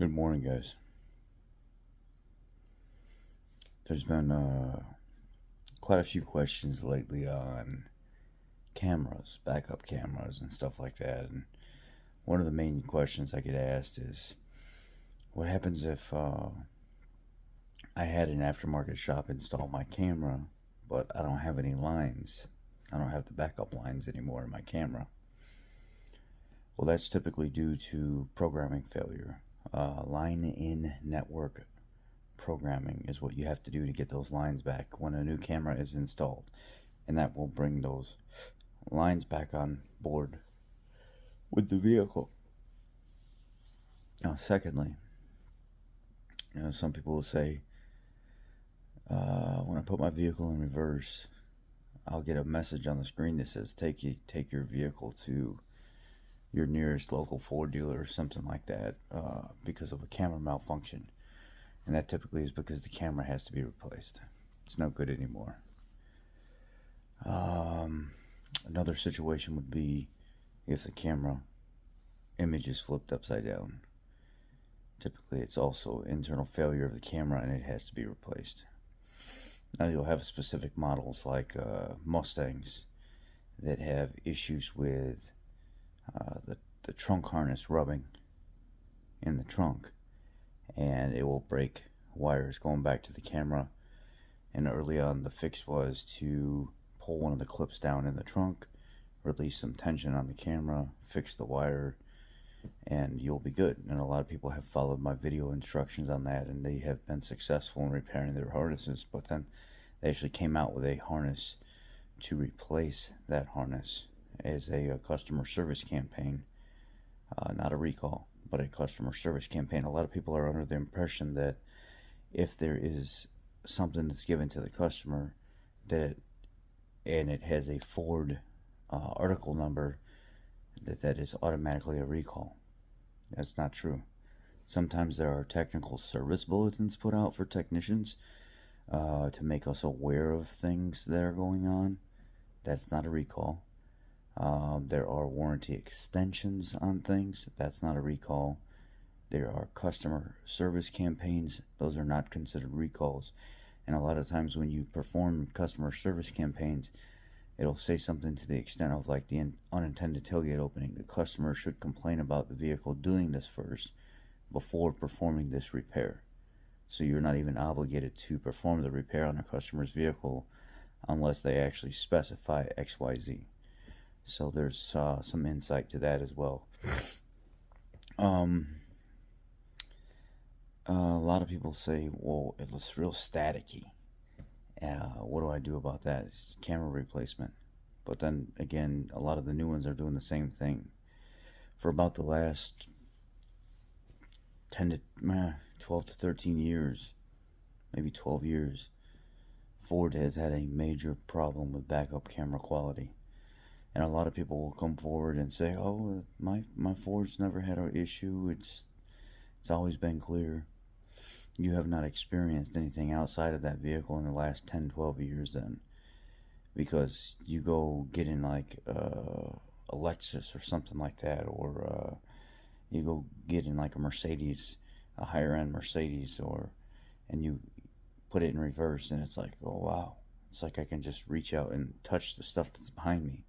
Good morning, guys. There's been quite a few questions lately on cameras, backup cameras, and stuff like that. And one of the main questions I get asked is, what happens if I had an aftermarket shop install my camera, but I don't have any lines? I don't have the backup lines anymore in my camera. Well, that's typically due to programming failure. Line in network programming is what you have to do to get those lines back when a new camera is installed, and that will bring those lines back on board with the vehicle. Now, secondly, some people will say, when I put my vehicle in reverse, I'll get a message on the screen that says take your vehicle to your nearest local Ford dealer or something like that because of a camera malfunction. And that typically is because the camera has to be replaced. It's no good anymore. Another situation would be if the camera image is flipped upside down. Typically, it's also internal failure of the camera and it has to be replaced. Now, you'll have specific models like Mustangs that have issues with the trunk harness rubbing in the trunk, and it will break wires going back to the camera. And early on, the fix was to pull one of the clips down in the trunk, release some tension on the camera, fix the wire, and you'll be good. And a lot of people have followed my video instructions on that, and they have been successful in repairing their harnesses. But then they actually came out with a harness to replace that harness as a customer service campaign, not a recall, but a customer service campaign. A lot of people are under the impression that if there is something that's given to the customer that and it has a Ford article number, that is automatically a recall. That's not true. Sometimes there are technical service bulletins put out for technicians to make us aware of things that are going on. That's not a recall. There are warranty extensions on things. That's not a recall. There are customer service campaigns. Those are not considered recalls. And a lot of times when you perform customer service campaigns, it'll say something to the extent of like the unintended tailgate opening. The customer should complain about the vehicle doing this first before performing this repair. So you're not even obligated to perform the repair on a customer's vehicle unless they actually specify XYZ. So there's some insight to that as well. A lot of people say, well, it looks real staticky. What do I do about that? It's camera replacement. But then again, a lot of the new ones are doing the same thing. For about the last 12 to 13 years, maybe 12 years, Ford has had a major problem with backup camera quality. And a lot of people will come forward and say, oh, my Ford's never had an issue. It's always been clear. You have not experienced anything outside of that vehicle in the last 10, 12 years then. Because you go get in like a Lexus or something like that, or you go get in like a Mercedes, a higher end Mercedes, and you put it in reverse and it's like, oh wow, it's like I can just reach out and touch the stuff that's behind me.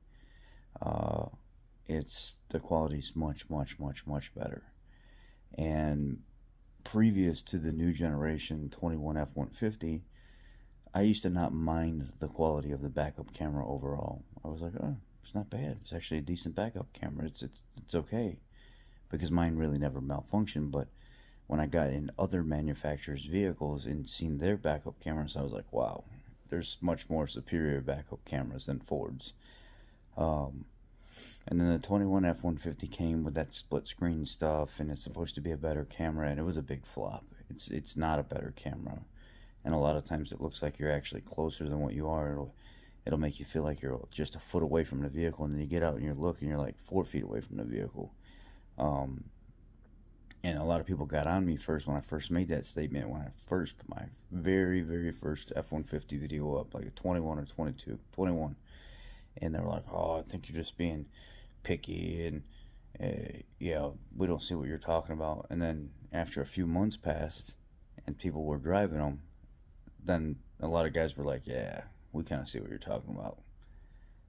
It's the quality's much, much, much, much better. And previous to the new generation 21 F-150, I used to not mind the quality of the backup camera overall. I was like, oh, it's not bad. It's actually a decent backup camera. It's okay, because mine really never malfunctioned. But when I got in other manufacturers' vehicles and seen their backup cameras, I was like, wow, there's much more superior backup cameras than Ford's. And then the 21 F-150 came with that split screen stuff, and it's supposed to be a better camera, and it was a big flop. It's not a better camera, and a lot of times it looks like you're actually closer than what you are. It'll make you feel like you're just a foot away from the vehicle, and then you get out and you look, and you're like 4 feet away from the vehicle. And a lot of people got on me first when I first made that statement, when I first put my very, very first F-150 video up, like a 21 or 22, 21. And they were like, oh, I think you're just being picky, and Yeah, we don't see what you're talking about. And then after a few months passed and people were driving them, then a lot of guys were like, yeah, we kind of see what you're talking about.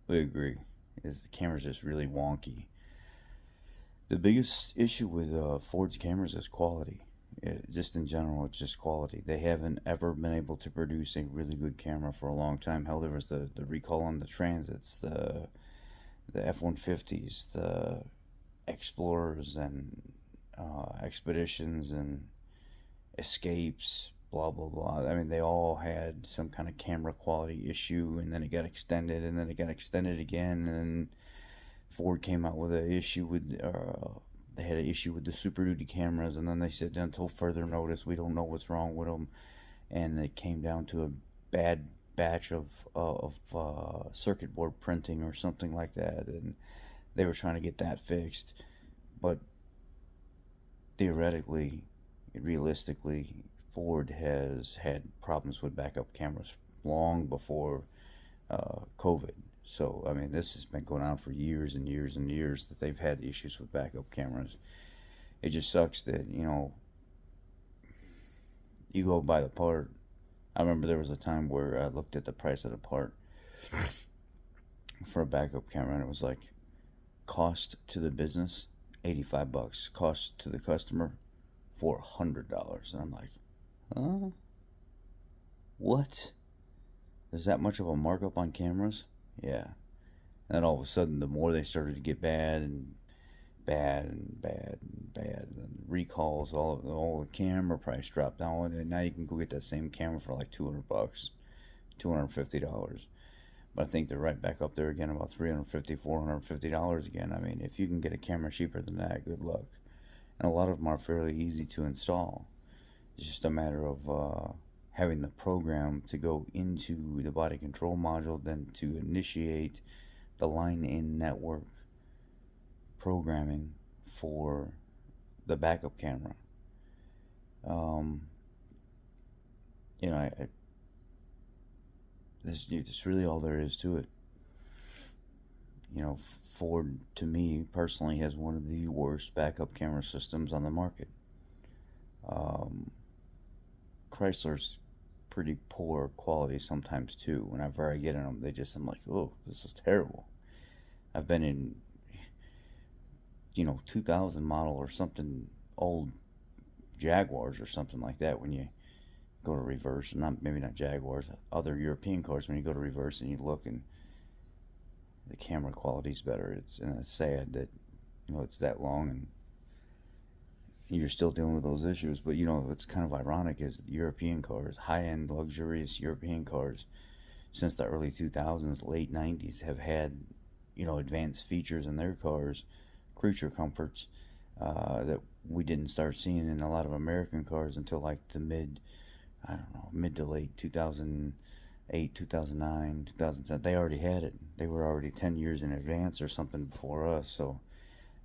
We agree. Is the camera's just really wonky. The biggest issue with Ford's cameras is quality. Just in general, it's just quality. They haven't ever been able to produce a really good camera for a long time. Hell, there was the recall on the Transits, the F-150s, the Explorers, and Expeditions, and Escapes, blah blah blah. I mean, they all had some kind of camera quality issue, and then it got extended, and then it got extended again, and Ford came out with an issue with they had an issue with the Super Duty cameras, and then they said until further notice we don't know what's wrong with them, and it came down to a bad batch of circuit board printing or something like that, and they were trying to get that fixed. But theoretically, realistically, Ford has had problems with backup cameras long before COVID. So, I mean, this has been going on for years and years and years that they've had issues with backup cameras. It just sucks that, you go buy the part. I remember there was a time where I looked at the price of the part for a backup camera, and it was like cost to the business $85, cost to the customer $400, and I'm like, huh? What? There's that much of a markup on cameras? Yeah. And then all of a sudden, the more they started to get bad and bad and bad and bad, and recalls, all the camera price dropped down, and now you can go get that same camera for like $200, $250. But I think they're right back up there again, about $350, $450 again. I mean, if you can get a camera cheaper than that, good luck. And a lot of them are fairly easy to install. It's just a matter of having the program to go into the body control module, then to initiate the line-in network programming for the backup camera. That's really all there is to it. Ford, to me personally, has one of the worst backup camera systems on the market. Chrysler's pretty poor quality sometimes too. Whenever I get in them, I'm like, oh, this is terrible. I've been in 2000 model or something, old Jaguars or something like that, when you go to reverse, maybe not Jaguars, other European cars, when you go to reverse and you look and the camera quality's better. It's sad that it's that long and you're still dealing with those issues. But what's kind of ironic is European cars, high-end luxurious European cars, since the early 2000s, late 90s, have had advanced features in their cars, creature comforts, that we didn't start seeing in a lot of American cars until like the mid to late 2008, 2009, 2010. They already had it. They were already 10 years in advance or something before us. So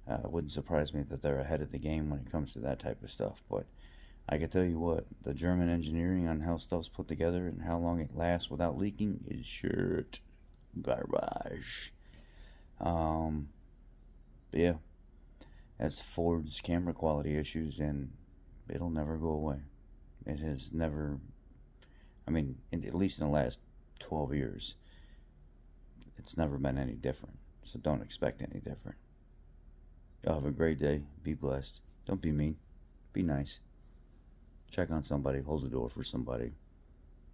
it wouldn't surprise me that they're ahead of the game when it comes to that type of stuff. But I can tell you what, the German engineering on how stuff's put together and how long it lasts without leaking is shit garbage. But yeah, that's Ford's camera quality issues, and it'll never go away. It has never, at least in the last 12 years, it's never been any different. So don't expect any different. Y'all have a great day. Be blessed. Don't be mean. Be nice. Check on somebody. Hold the door for somebody.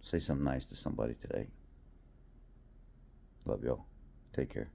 Say something nice to somebody today. Love y'all. Take care.